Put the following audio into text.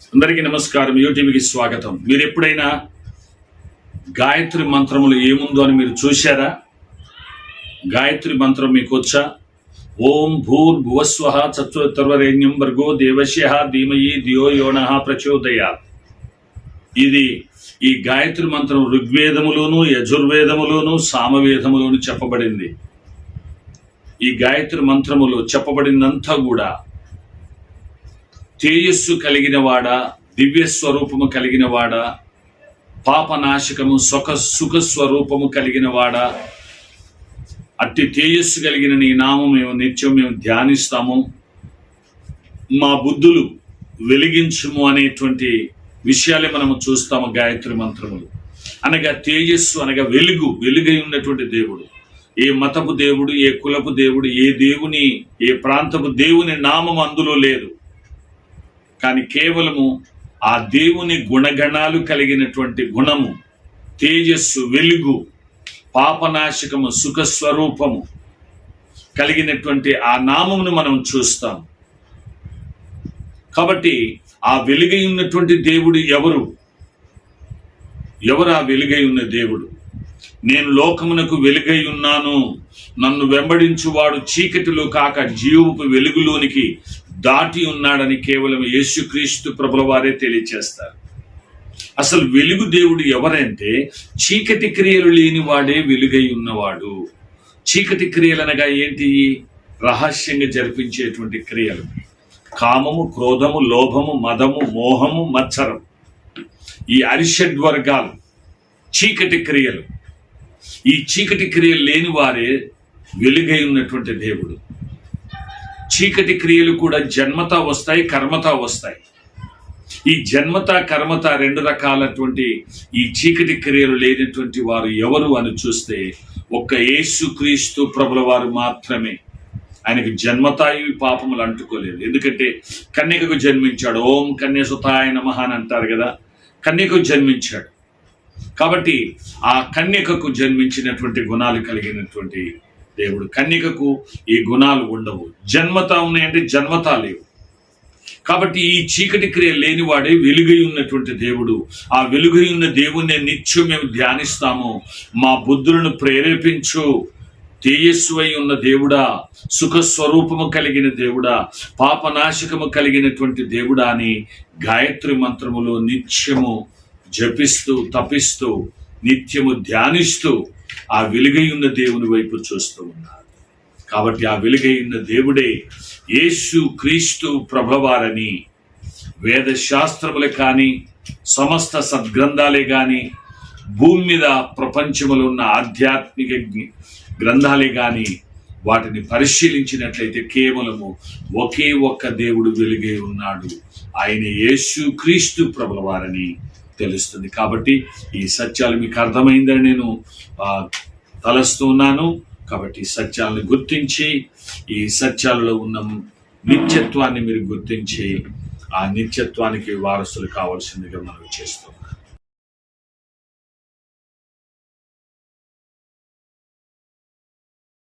అందరికీ నమస్కారం. యూటీవీకి స్వాగతం. మీరు ఎప్పుడైనా గాయత్రి మంత్రములు ఏముందో అని మీరు చూశారా? గాయత్రి మంత్రం మీకు వచ్చా? ఓం భూర్భువస్వః తత్సవితుర్వరేణ్యం భర్గో దేవస్య ధీమహి ధియో యో నః ప్రచోదయాత్. ఇది ఈ గాయత్రి మంత్రం ఋగ్వేదములోను, యజుర్వేదములోను, సామవేదములోను చెప్పబడింది. ఈ గాయత్రి మంత్రములో చెప్పబడిందంతా కూడా తేజస్సు కలిగిన వాడా, దివ్య స్వరూపము కలిగిన వాడా, పాపనాశకము సుఖ స్వరూపము కలిగిన వాడా, అట్టి తేజస్సు కలిగిన నీ నామం మేము ధ్యానిస్తాము, మా బుద్ధులు వెలిగించుము అనేటువంటి విషయాలే మనము చూస్తాము. గాయత్రి మంత్రములు అనగా తేజస్సు అనగా వెలుగై ఉన్నటువంటి దేవుడు. ఏ మతపు దేవుడు, ఏ కులపు దేవుడు, ఏ ప్రాంతపు దేవుని నామం అందులో లేదు. కానీ కేవలము ఆ దేవుని గుణగణాలు కలిగినటువంటి గుణము, తేజస్సు, వెలుగు, పాపనాశకము, సుఖస్వరూపము కలిగినటువంటి ఆ నామమును మనం చూస్తాం. కాబట్టి ఆ వెలుగై ఉన్నటువంటి దేవుడు ఎవరు ఆ వెలుగై ఉన్న దేవుడు? నేను లోకమునకు వెలుగై ఉన్నాను, నన్ను వెంబడించువాడు చీకటిలో కాక జీవపు వెలుగులోనికి దాటి ఉన్నాడని కేవలం యేసుక్రీస్తు ప్రభుల వారే తెలియచేస్తారు. అసలు వెలుగు దేవుడు ఎవరంటే చీకటి క్రియలు లేని వాడే వెలుగై ఉన్నవాడు. చీకటి క్రియలు అనగా ఏంటి? రహస్యంగా జరిపించేటువంటి క్రియలు. కామము, క్రోధము, లోభము, మదము, మోహము, మత్సరం, ఈ అరిషడ్వర్గాలు చీకటి క్రియలు. ఈ చీకటి క్రియలు లేని వారే వెలుగై ఉన్నటువంటి దేవుడు. చీకటి క్రియలు కూడా జన్మతా వస్తాయి, కర్మతా వస్తాయి. ఈ జన్మత కర్మత రెండు రకాలటువంటి ఈ చీకటి క్రియలు లేనటువంటి వారు ఎవరు అని చూస్తే ఒక్క యేసుక్రీస్తు ప్రభుల వారు మాత్రమే. ఆయనకు జన్మతాయి పాపములు అంటుకోలేదు. ఎందుకంటే కన్యకకు జన్మించాడు. ఓం కన్యసుతాయ నమః అని అంటారు కదా, కన్యకకు జన్మించాడు. కాబట్టి ఆ కన్యకకు జన్మించినటువంటి గుణాలు కలిగినటువంటి దేవుడు. కన్యకకు ఈ గుణాలు ఉండవు. జన్మతా ఉన్నాయంటే జన్మతా లేవు. కాబట్టి ఈ చీకటి క్రియ లేనివాడే వెలుగై ఉన్నటువంటి దేవుడు. ఆ వెలుగై ఉన్న దేవుణ్ణి నిత్యం మేము ధ్యానిస్తాము. మా బుద్ధులను ప్రేరేపించు, తేజస్వై ఉన్న దేవుడా, సుఖస్వరూపము కలిగిన దేవుడా, పాపనాశకము కలిగినటువంటి దేవుడా అని గాయత్రి మంత్రములో నిత్యము జపిస్తూ, తపిస్తూ, నిత్యము ధ్యానిస్తూ ఆ వెలుగై ఉన్న దేవుని వైపు చూస్తూ ఉన్నారు. కాబట్టి ఆ వెలుగై ఉన్న దేవుడే యేసు క్రీస్తు ప్రభువారని వేద శాస్త్రములే కానీ, సమస్త సద్గ్రంథాలే కానీ, భూమి మీద ప్రపంచములో ఉన్న ఆధ్యాత్మిక గ్రంథాలే కానీ వాటిని పరిశీలించినట్లయితే కేవలము ఒకే ఒక్క దేవుడు వెలుగై ఉన్నాడు. ఆయన యేసు క్రీస్తు ప్రభువారని తెలుస్తుంది. కాబట్టి ఈ సత్యాలు మీకు అర్థమైందని నేను తలస్తూ ఉన్నాను. కాబట్టి ఈ సత్యాలను గుర్తించి, ఈ సత్యాలలో ఉన్న నిత్యత్వాన్ని మీరు గుర్తించి ఆ నిత్యత్వానికి వారసులు కావాల్సిందిగా మనం చేస్తాం.